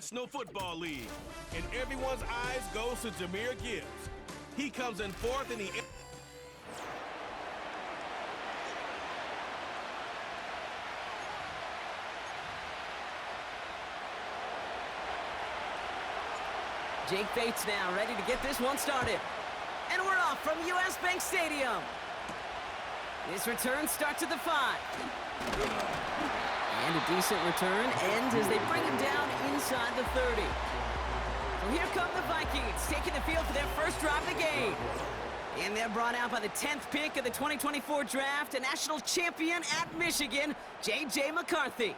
National Football League. And everyone's eyes goes to Jahmyr Gibbs. He comes in fourth in the... Jake Bates now ready to get this one started. And we're off from US Bank Stadium. This return starts at the 5. And a decent return ends as they bring him down inside the 30. So here come the Vikings, taking the field for their first drive of the game. And they're brought out by the 10th pick of the 2024 draft, a national champion at Michigan, J.J. McCarthy.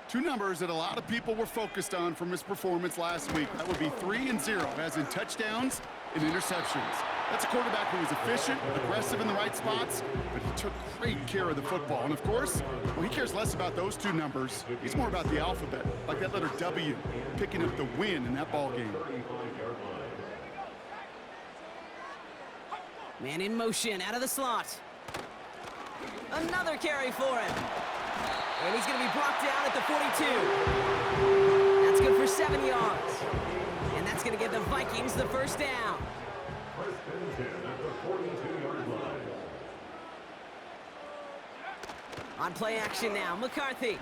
Two numbers that a lot of people were focused on from his performance last week. That would be 3 and 0, as in touchdowns and interceptions. That's a quarterback who was efficient, aggressive in the right spots, but he took great care of the football. And of course, well, he cares less about those two numbers. He's more about the alphabet, like that letter W, picking up the win in that ball game. Man in motion, out of the slot. Another carry for him. And he's going to be brought down at the 42. That's good for 7 yards. And that's going to give the Vikings the first down. First and 10 at the 42-yard line. On play action now, McCarthy.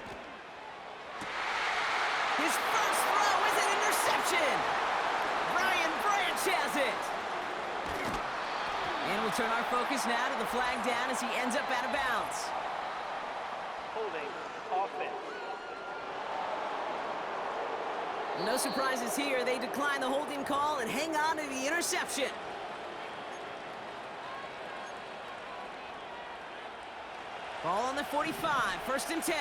His first throw is an interception. Brian Branch has it. And we'll turn our focus now to the flag down as he ends up out of bounds. Holding offense. No surprises here. They decline the holding call and hang on to the interception. Ball on the 45, first and 10.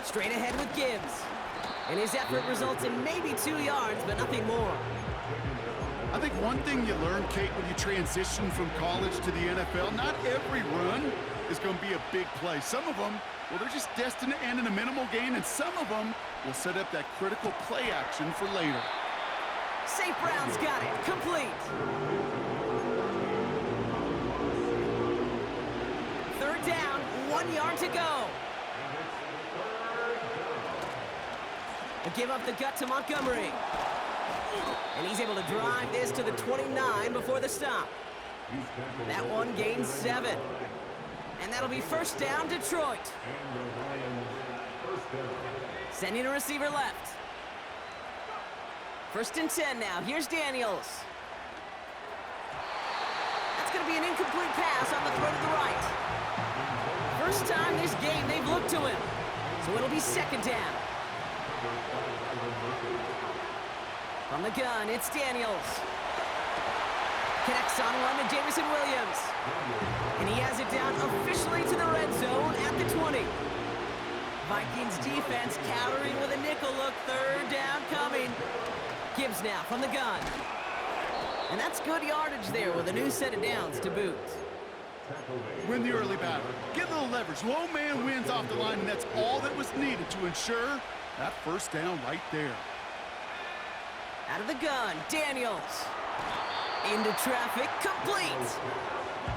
Straight ahead with Gibbs. And his effort results in maybe 2 yards, but nothing more. I think one thing you learn, Kate, when you transition from college to the NFL, not every run is going to be a big play. Some of them, well, they're just destined to end in a minimal gain, and some of them will set up that critical play action for later. St. Brown's got it, complete. Third down, 1 yard to go. A give up the gut to Montgomery. And he's able to drive this to the 29 before the stop. That one gains 7. And that'll be first down, Detroit. Sending a receiver left. First and 10 now. Here's Daniels. That's going to be an incomplete pass on the throw to the right. First time this game they've looked to him. So it'll be second down. From the gun, it's Daniels. Connects on one to Jameson Williams. And he has it down officially to the red zone at the 20. Vikings defense countering with a nickel look. Third down coming. Gibbs now from the gun. And that's good yardage there with a new set of downs to boot. Win the early battle. Get a little leverage. Low man wins off the line, and that's all that was needed to ensure that first down right there. Out of the gun, Daniels. Into traffic, complete.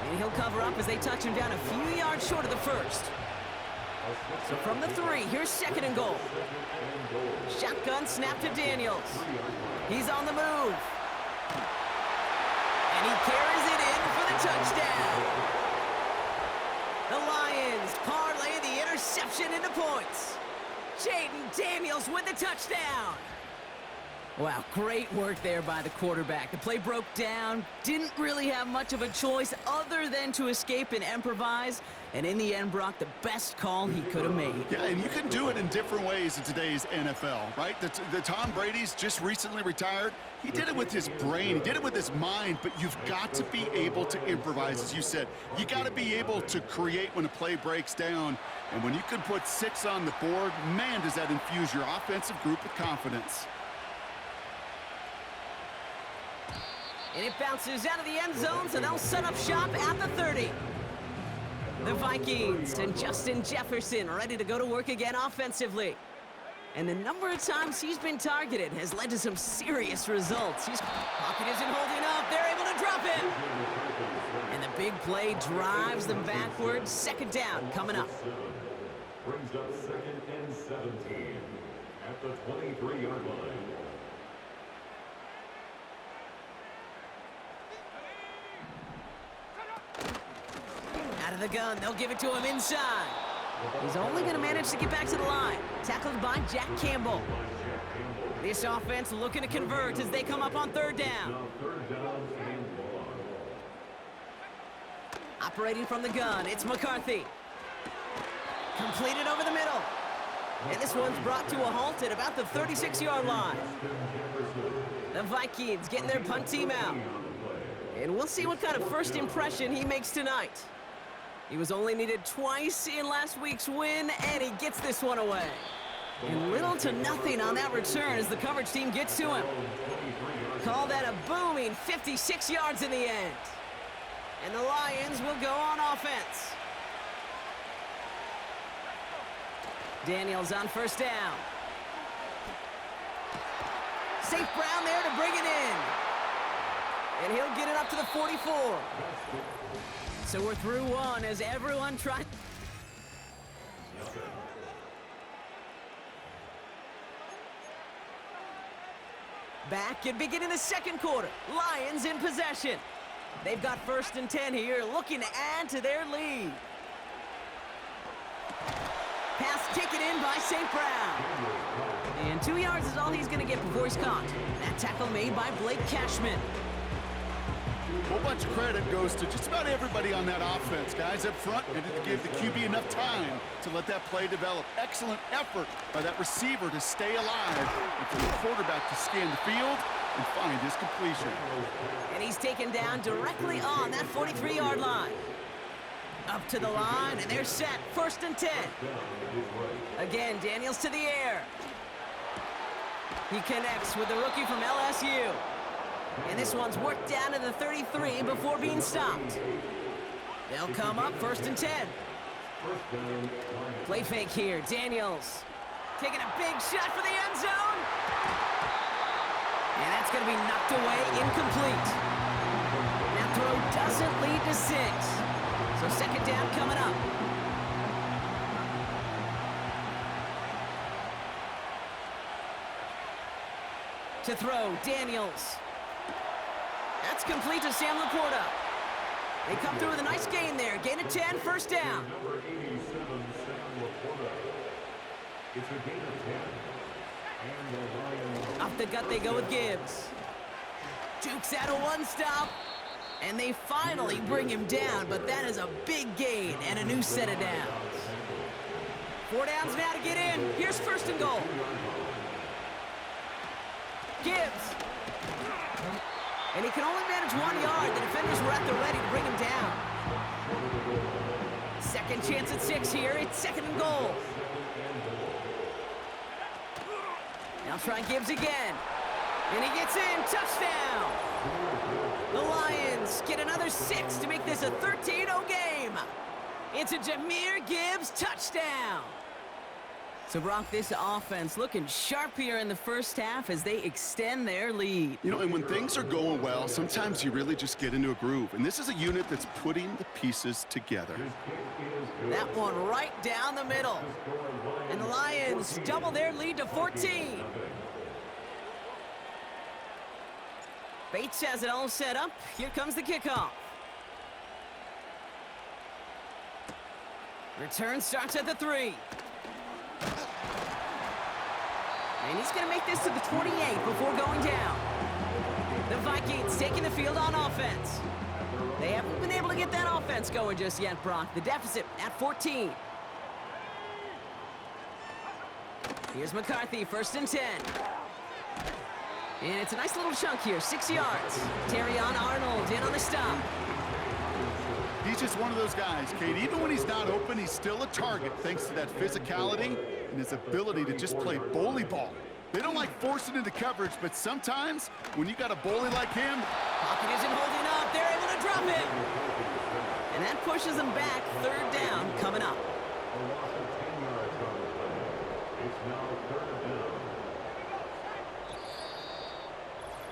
And he'll cover up as they touch him down a few yards short of the first. So from the 3, here's second and goal. Shotgun snap to Daniels. He's on the move. And he carries it in for the touchdown. The Lions parlay the interception into points. Jaden Daniels with the touchdown. Wow, great work there by the quarterback. The play broke down, didn't really have much of a choice other than to escape and improvise, and in the end, Brock, the best call he could have made. Yeah, and you can do it in different ways in today's NFL, right? The Tom Brady's just recently retired. He did it with his brain, he did it with his mind, but you've got to be able to improvise, as you said. You got to be able to create when a play breaks down, and when you can put 6 on the board, man, does that infuse your offensive group with confidence. And it bounces out of the end zone, so they'll set up shop at the 30. The Vikings and Justin Jefferson ready to go to work again offensively. And the number of times he's been targeted has led to some serious results. His pocket isn't holding up. They're able to drop him. And the big big play drives them backwards. Second down coming up. Brings up 2nd and 17 at the 23-yard line. Out of the gun, they'll give it to him inside. He's only going to manage to get back to the line. Tackled by Jack Campbell. This offense looking to convert as they come up on third down. Operating from the gun, it's McCarthy. Completed over the middle. And this one's brought to a halt at about the 36-yard line. The Vikings getting their punt team out. And we'll see what kind of first impression he makes tonight. He was only needed twice in last week's win, and he gets this one away. And little to nothing on that return as the coverage team gets to him. Call that a booming 56 yards in the end. And the Lions will go on offense. Daniels on first down. St. Brown there to bring it in. And he'll get it up to the 44. So we're through one as everyone tries. Back and beginning the second quarter. Lions in possession. They've got 1st and 10 here, looking to add to their lead. Pass taken in by St. Brown. And 2 yards is all he's going to get before he's caught. That tackle made by Blake Cashman. A whole bunch of credit goes to just about everybody on that offense. Guys up front, they didn't give the QB enough time to let that play develop. Excellent effort by that receiver to stay alive and for the quarterback to scan the field and find his completion. And he's taken down directly on that 43-yard line. Up to the line, and they're set. 1st and 10. Again, Daniels to the air. He connects with the rookie from LSU. And this one's worked down to the 33 before being stopped. They'll come up 1st and 10. Play fake here. Daniels taking a big shot for the end zone. And that's going to be knocked away, incomplete. That throw doesn't lead to 6. So second down coming up. To throw, Daniels. That's complete to Sam Laporta. They come through with a nice gain there. Gain of 10, 1st down. Number 87, Sam Laporta. It's a gain of 10. And the Lions. Up the gut they go with Gibbs. Jukes out a one-stop. And they finally bring him down, but that is a big gain and a new set of downs. 4 downs now to get in. Here's 1st and goal. Gibbs. And he can only manage 1 yard. The defenders were at the ready to bring him down. Second chance at 6 here. It's 2nd and goal. Now try Gibbs again. And he gets in. Touchdown. The Lions get another 6 to make this a 13-0 game. It's a Jahmyr Gibbs touchdown. So, Brock, this offense looking sharp here in the first half as they extend their lead. You know, and when things are going well, sometimes you really just get into a groove. And this is a unit that's putting the pieces together. That one right down the middle. And the Lions double their lead to 14. Bates has it all set up. Here comes the kickoff. Return starts at the 3. And he's going to make this to the 28 before going down. The Vikings taking the field on offense. They haven't been able to get that offense going just yet, Brock. The deficit at 14. Here's McCarthy, 1st and 10. And it's a nice little chunk here, 6 yards. Terrion Arnold in on the stop. He's just one of those guys, Kate. Even when he's not open, he's still a target thanks to that physicality and his ability to just play bully ball. They don't like forcing into coverage, but sometimes when you got a bully like him... Pocket isn't holding up. They're able to drop it. And that pushes them back. 3rd down coming up.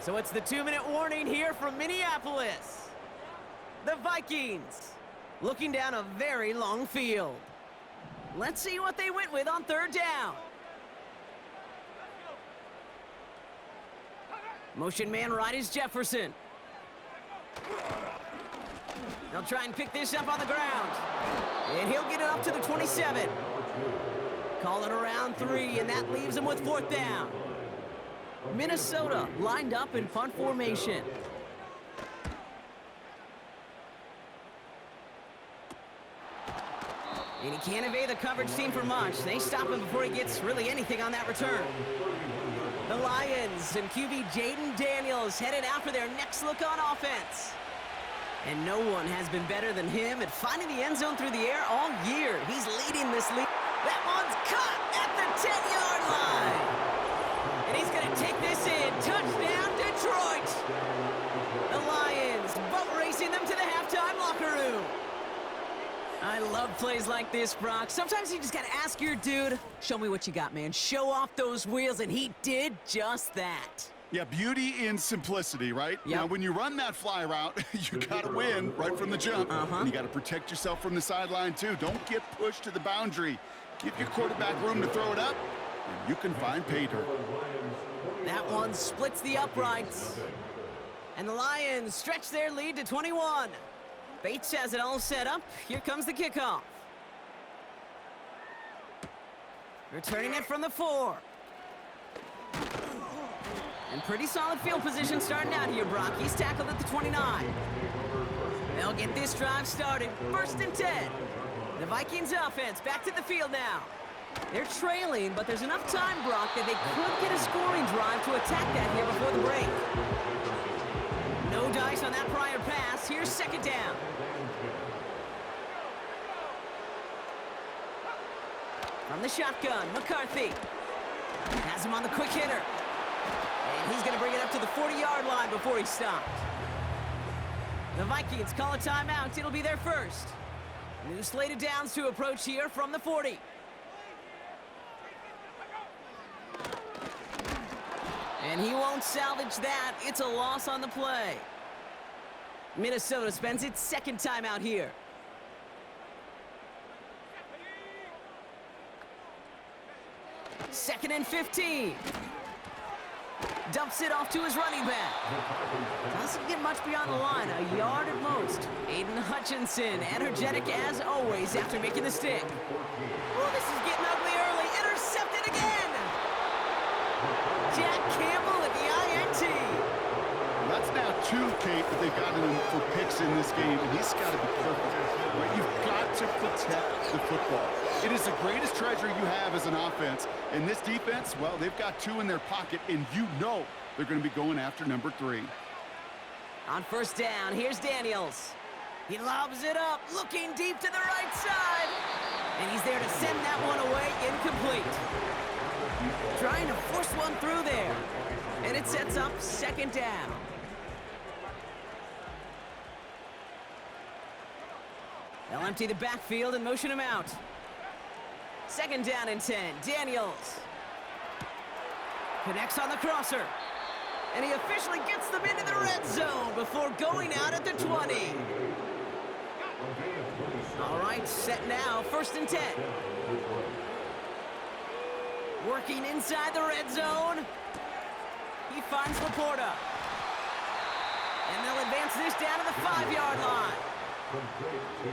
So it's the 2-minute warning here from Minneapolis. the Vikings, looking down a very long field. Let's see what they went with on third down. Motion man right is Jefferson. They'll try and pick this up on the ground. And he'll get it up to the 27. Call it around 3, and that leaves him with fourth down. Minnesota lined up in punt formation. And he can't evade the coverage team for much. They stop him before he gets really anything on that return. The Lions and QB Jaden Daniels headed out for their next look on offense. And no one has been better than him at finding the end zone through the air all year. He's leading this league. That one's caught at the 10-yard line. And he's going to take this in. Touchdown, Detroit. The Lions boat racing them to the halftime locker room. I love plays like this, Brock. Sometimes you just got to ask your dude, show me what you got, man. Show off those wheels, and he did just that. Yeah, beauty in simplicity, right? Yep. Now, when you run that fly route, you got to win right from the jump. And you got to protect yourself from the sideline, too. Don't get pushed to the boundary. Give your quarterback room to throw it up, and you can find pay dirt. That one splits the uprights. And the Lions stretch their lead to 21. Bates has it all set up. Here comes the kickoff. Returning it from the 4. And pretty solid field position starting out here, Brock. He's tackled at the 29. They'll get this drive started. 1st and 10. The Vikings offense back to the field now. They're trailing, but there's enough time, Brock, that they could get a scoring drive to attack that here before the break. No dice on that prior pass. Here's 2nd down. From the shotgun, McCarthy has him on the quick hitter. And he's going to bring it up to the 40-yard line before he stopped. The Vikings call a timeout. It'll be their first. New slated downs to approach here from the 40. And he won't salvage that. It's a loss on the play. Minnesota spends its 2nd timeout here. Second and 15. Dumps it off to his running back. Doesn't get much beyond the line, a yard at most. Aiden Hutchinson, energetic as always after making the stick. Oh, this is getting ugly early. Intercepted again. Jack Campbell at the INT. That's now 2, Kate, that they've gotten him for picks in this game, and he's got to be perfect. Right? You've got to protect the football. It is the greatest treasure you have as an offense. And this defense, well, they've got 2 in their pocket, and you know they're going to be going after number 3. On 1st down, here's Daniels. He lobs it up, looking deep to the right side. And he's there to send that one away, incomplete. Trying to force one through there. And it sets up 2nd down. They'll empty the backfield and motion him out. 2nd down and 10. Daniels connects on the crosser. And he officially gets them into the red zone before going out at the 20. All right, set now. 1st and 10. Working inside the red zone. He finds Laporta. And they'll advance this down to the 5-yard line.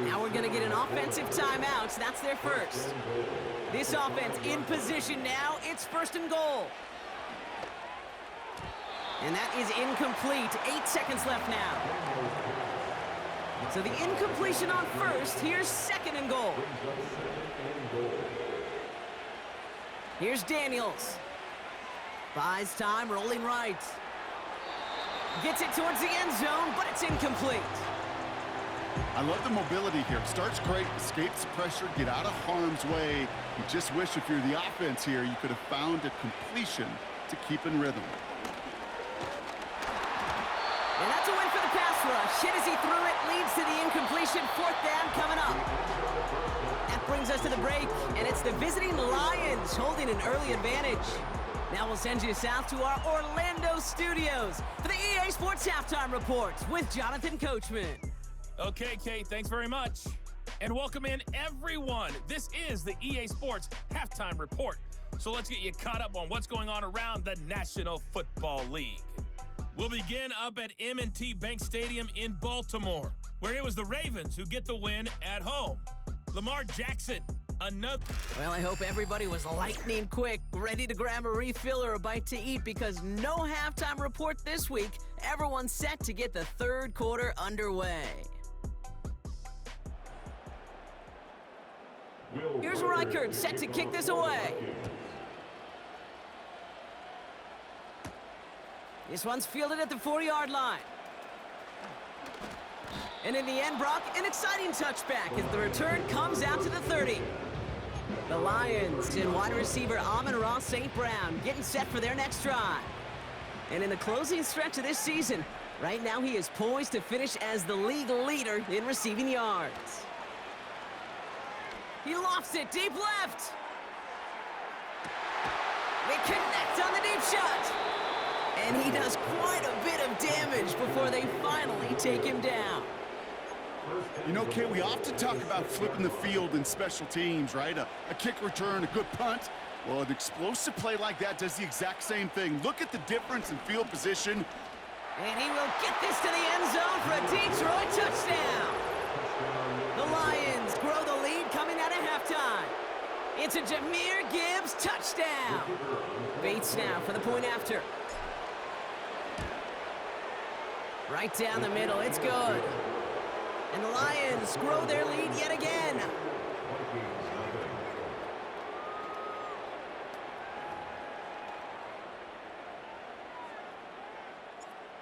Now we're going to get an offensive timeout. So that's their first. This offense in position now. It's 1st and goal. And that is incomplete. 8 seconds left now. So the incompletion on 1st. Here's 2nd and goal. Here's Daniels. Buys time, rolling right. Gets it towards the end zone, but it's incomplete. I love the mobility here. Starts great, escapes pressure, get out of harm's way. You just wish if you're the offense here, you could have found a completion to keep in rhythm. And that's a win for the pass rush. Hit as he threw it, leads to the incompletion. 4th down coming up. That brings us to the break, and it's the visiting Lions holding an early advantage. Now we'll send you south to our Orlando studios for the EA Sports Halftime Report with Jonathan Coachman. Okay, Kate, thanks very much. And welcome in, everyone. This is the EA Sports Halftime Report. So let's get you caught up on what's going on around the National Football League. We'll begin up at M&T Bank Stadium in Baltimore, where it was the Ravens who get the win at home. Lamar Jackson, another... Well, I hope everybody was lightning quick, ready to grab a refill or a bite to eat, because no halftime report this week. Everyone's set to get the third quarter underway. Here's Reichert, set to kick this away. This one's fielded at the 40-yard line. And in the end, Brock, an exciting touchback as the return comes out to the 30. The Lions and wide receiver Amon-Ra St. Brown getting set for their next drive. And in the closing stretch of this season, right now he is poised to finish as the league leader in receiving yards. He lofts it deep left. They connect on the deep shot. And he does quite a bit of damage before they finally take him down. You know, Kate, we often talk about flipping the field in special teams, right? A kick return, a good punt. Well, an explosive play like that does the exact same thing. Look at the difference in field position. And he will get this to the end zone for a Detroit touchdown. The Lions grow the lead coming out of halftime. It's a Jahmyr Gibbs touchdown. Bates now for the point after. Right down the middle, it's good. And the Lions grow their lead yet again.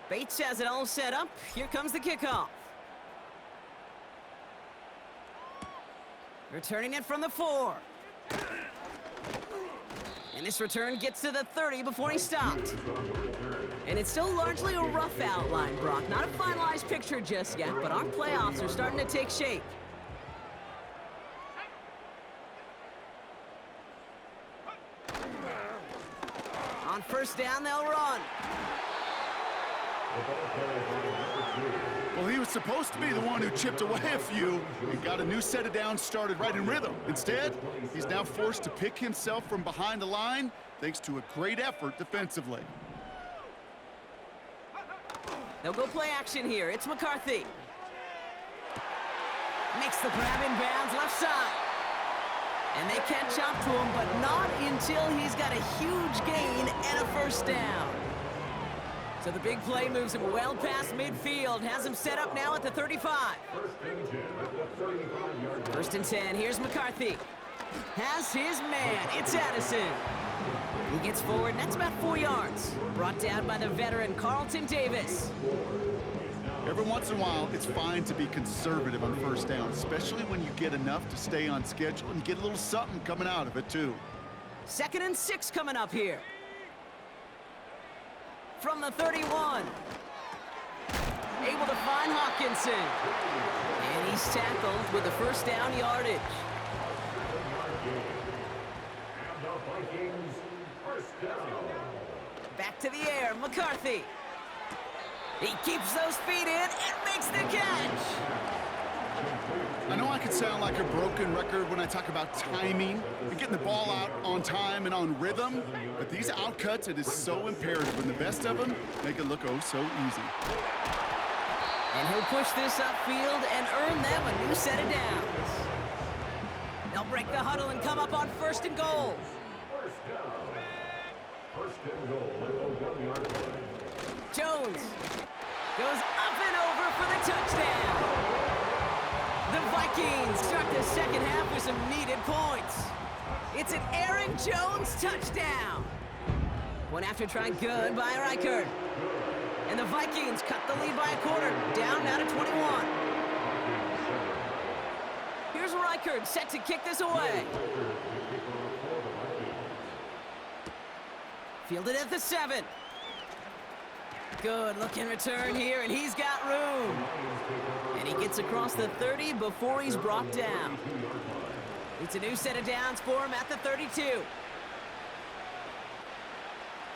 Bates has it all set up. Here comes the kickoff. Returning it from the 4. And this return gets to the 30 before he stopped. And it's still largely a rough outline, Brock. Not a finalized picture just yet, but our playoffs are starting to take shape. On first down, they'll run. Well, he was supposed to be the one who chipped away a few and got a new set of downs started right in rhythm. Instead, he's now forced to pick himself from behind the line thanks to a great effort defensively. They'll go play action here. It's McCarthy. Makes the grab in bounds left side. And they catch up to him, but not until he's got a huge gain and a first down. So the big play moves him well past midfield, has him set up now at the 35. First and 10, here's McCarthy. Has his man, it's Addison. He gets forward, and that's about 4 yards. Brought down by the veteran Carlton Davis. Every once in a while, it's fine to be conservative on first down, especially when you get enough to stay on schedule and get a little something coming out of it, too. 2nd and 6 coming up here. From the 31. Able to find Hawkinson. And he's tackled with the first down yardage. Back to the air, McCarthy. He keeps those feet in and makes the catch. I know I could sound like a broken record when I talk about timing and getting the ball out on time and on rhythm, but these outcuts, it is so imperative, and the best of them make it look oh so easy. And he'll push this upfield and earn them a new set of downs. They'll break the huddle and come up on 1st and goal. Jones goes up and over for the touchdown. The Vikings start the second half with some needed points. It's an Aaron Jones touchdown. One after try good by Reichert. And the Vikings cut the lead by a quarter, down now to 21. Here's Reichert set to kick this away. Fielded at the 7. Good looking return here, and he's got room. And he gets across the 30 before he's brought down. It's a new set of downs for him at the 32.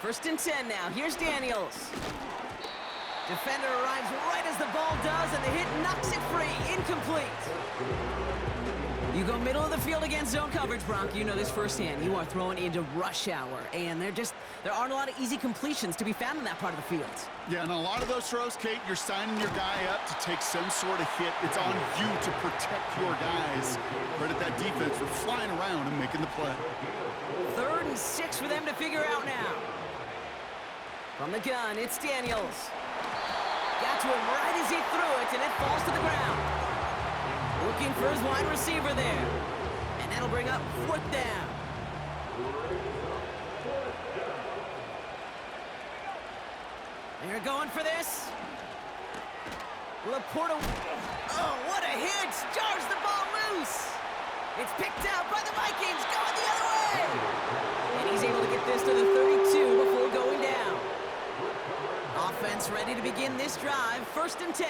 1st and 10 now. Here's Daniels. Defender arrives right as the ball does, and the hit knocks it free. Incomplete. You go middle of the field against zone coverage, Bronk. You know this firsthand. You are throwing into rush hour, and there aren't a lot of easy completions to be found in that part of the field. Yeah, and a lot of those throws, Kate, you're signing your guy up to take some sort of hit. It's on you to protect your guys. Credit that defense for flying around and making the play. 3rd and 6 for them to figure out now. From the gun, it's Daniels. Got to him right as he threw it, and it falls to the ground. Looking for his wide receiver there. And that'll bring up 4th down. They're going for this. Laporta. Oh, what a hit! Jars the ball loose. It's picked out by the Vikings, going the other way. And he's able to get this to the 32 before going down. Offense ready to begin this drive. 1st and 10.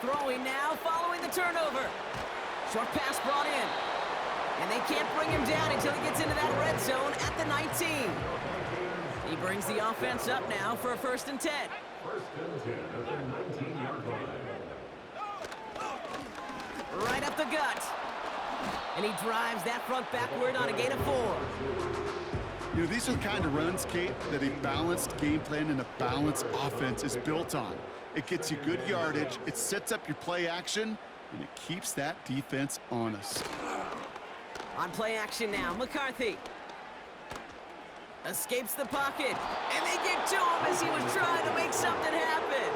Throwing now, following the turnover. Short pass brought in. And they can't bring him down until he gets into that red zone at the 19. He brings the offense up now for a 1st and 10. 1st and 10 at the 19-yard line. Right up the gut. And he drives that front backward on a gain of 4. You know, these are the kind of runs, Kate, that a balanced game plan and a balanced offense is built on. It gets you good yardage, it sets up your play action, and it keeps that defense honest. On play action now, McCarthy. Escapes the pocket, and they get to him as he was trying to make something happen.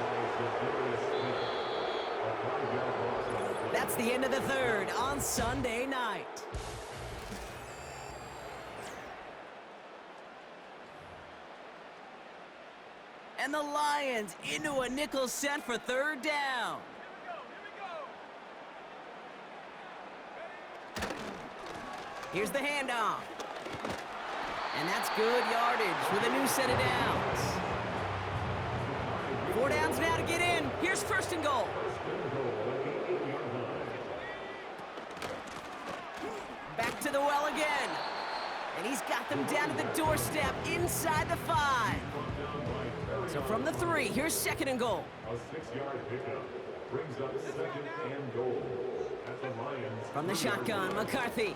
That's the end of the 3rd on Sunday night. And the Lions into a nickel set for 3rd down. Here's the handoff. And that's good yardage with a new set of downs. 4 downs now to get in. Here's 1st and goal. Back to the well again. And he's got them down to the doorstep inside the 5. So from the 3, here's 2nd and goal. A 6-yard pickup brings up 2nd and goal at the Lions. From the shotgun, McCarthy.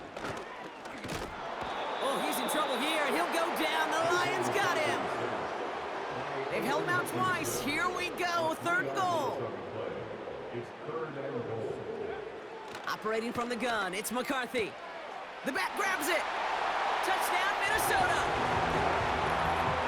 Oh, he's in trouble here, and he'll go down. The Lions got him. They've held him out twice. Here we go, 3rd goal. It's 3rd and goal. Operating from the gun, it's McCarthy. The back grabs it. Touchdown, Minnesota.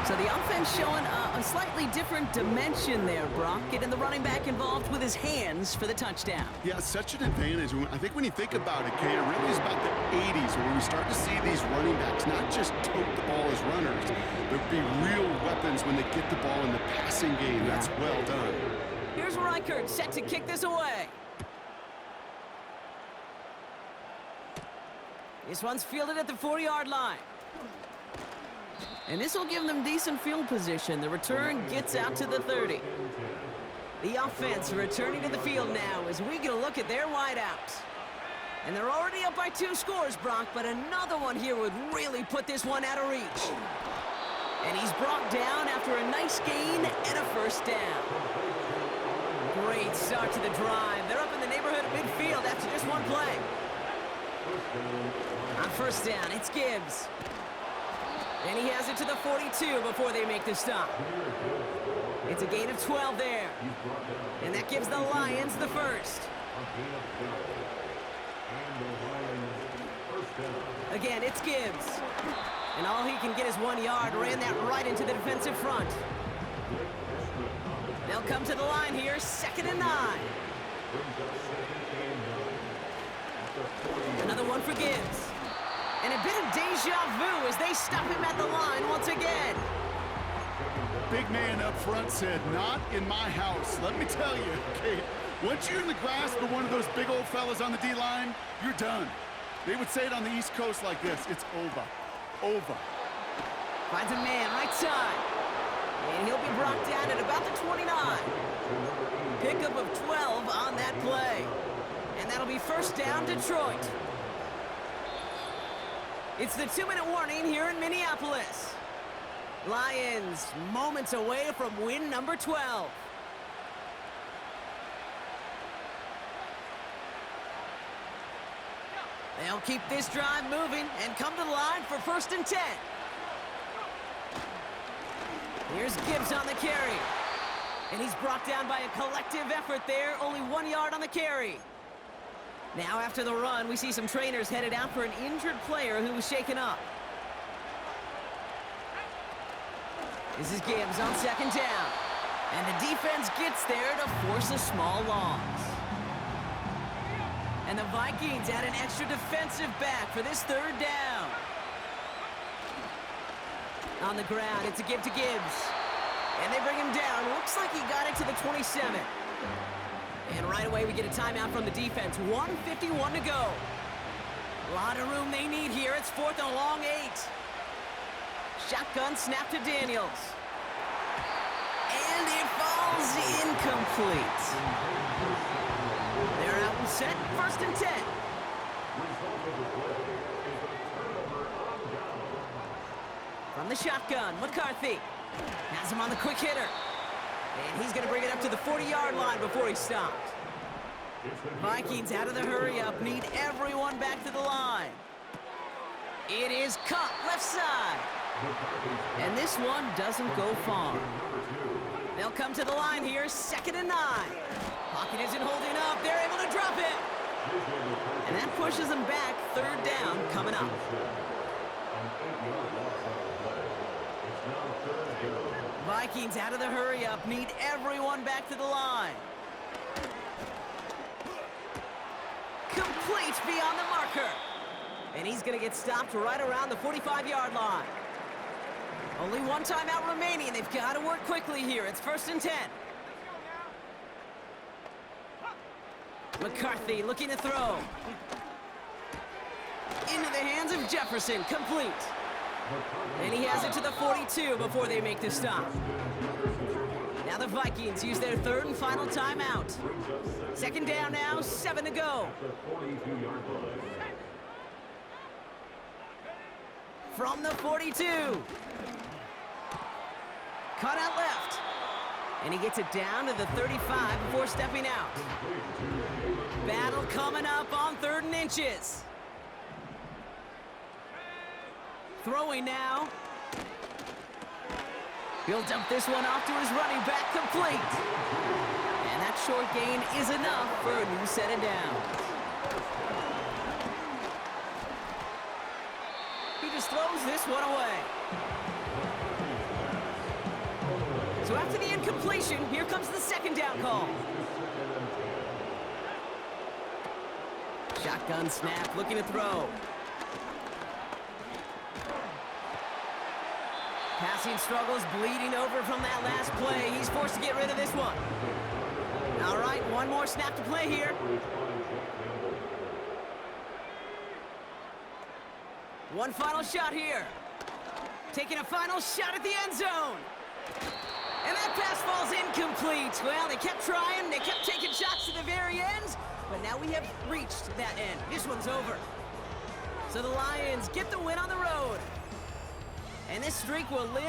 So the offense showing a slightly different dimension there, Brock. Getting the running back involved with his hands for the touchdown. Yeah, such an advantage. I think when you think about it, Kate, it really is about the 80s where we start to see these running backs not just tote the ball as runners, but be real weapons when they get the ball in the passing game. That's well done. Here's Reichert set to kick this away. This one's fielded at the 4-yard line. And this will give them decent field position. The return gets out to the 30. The offense returning to the field now as we get a look at their wideouts. And they're already up by 2 scores, Brock, but another one here would really put this one out of reach. And he's brought down after a nice gain and a 1st down. Great start to the drive. They're up in the neighborhood of midfield after just 1 play. On 1st down, it's Gibbs. And he has it to the 42 before they make the stop. It's a gain of 12 there. And that gives the Lions the 1st. Again, it's Gibbs. And all he can get is 1 yard. Ran that right into the defensive front. They'll come to the line here, 2nd and 9. Another one for Gibbs. And a bit of deja vu as they stop him at the line once again. Big man up front said, "Not in my house." Let me tell you, Kate, once you're in the grasp of one of those big old fellas on the D-line, you're done. They would say it on the East Coast like this: it's over. Over. Finds a man right side. And he'll be brought down at about the 29. Pickup of 12 on that play. And that'll be 1st down, Detroit. It's the 2-minute warning here in Minneapolis. Lions moments away from win number 12. They'll keep this drive moving and come to the line for 1st and 10. Here's Gibbs on the carry. And he's brought down by a collective effort there, only 1 yard on the carry. Now after the run, we see some trainers headed out for an injured player who was shaken up. This is Gibbs on 2nd down. And the defense gets there to force a small loss. And the Vikings add an extra defensive back for this 3rd down. On the ground, it's a give to Gibbs. And they bring him down. Looks like he got it to the 27. And right away, we get a timeout from the defense. 1:51 to go. A lot of room they need here. It's 4th and a long 8. Shotgun snap to Daniels. And it falls incomplete. They're out and set. 1st and 10. From the shotgun, McCarthy has him on the quick hitter. And he's going to bring it up to the 40-yard line before he's stopped. Vikings out of the hurry-up need everyone back to the line. It is caught left side. And this one doesn't go far. They'll come to the line here, 2nd and 9. Pocket isn't holding up. They're able to drop it. And that pushes them back. 3rd down coming up. Vikings out of the hurry-up need everyone back to the line. Complete beyond the marker. And he's going to get stopped right around the 45-yard line. Only 1 timeout remaining. They've got to work quickly here. It's 1st and 10. McCarthy looking to throw. Into the hands of Jefferson. Complete. And he has it to the 42 before they make the stop. Now the Vikings use their 3rd and final timeout. 2nd down now, 7 to go. From the 42. Cut out left. And he gets it down to the 35 before stepping out. Battle coming up on 3rd and inches. Throwing now. He'll dump this one off to his running back, complete. And that short gain is enough for a new set of downs. He just throws this one away. So after the incompletion, here comes the 2nd down call. Shotgun snap, looking to throw. Passing struggles, bleeding over from that last play. He's forced to get rid of this one. All right, 1 more snap to play here. One final shot here. Taking a final shot at the end zone. And that pass falls incomplete. Well, they kept trying. They kept taking shots to the very end. But now we have reached that end. This one's over. So the Lions get the win on the road. And this streak will live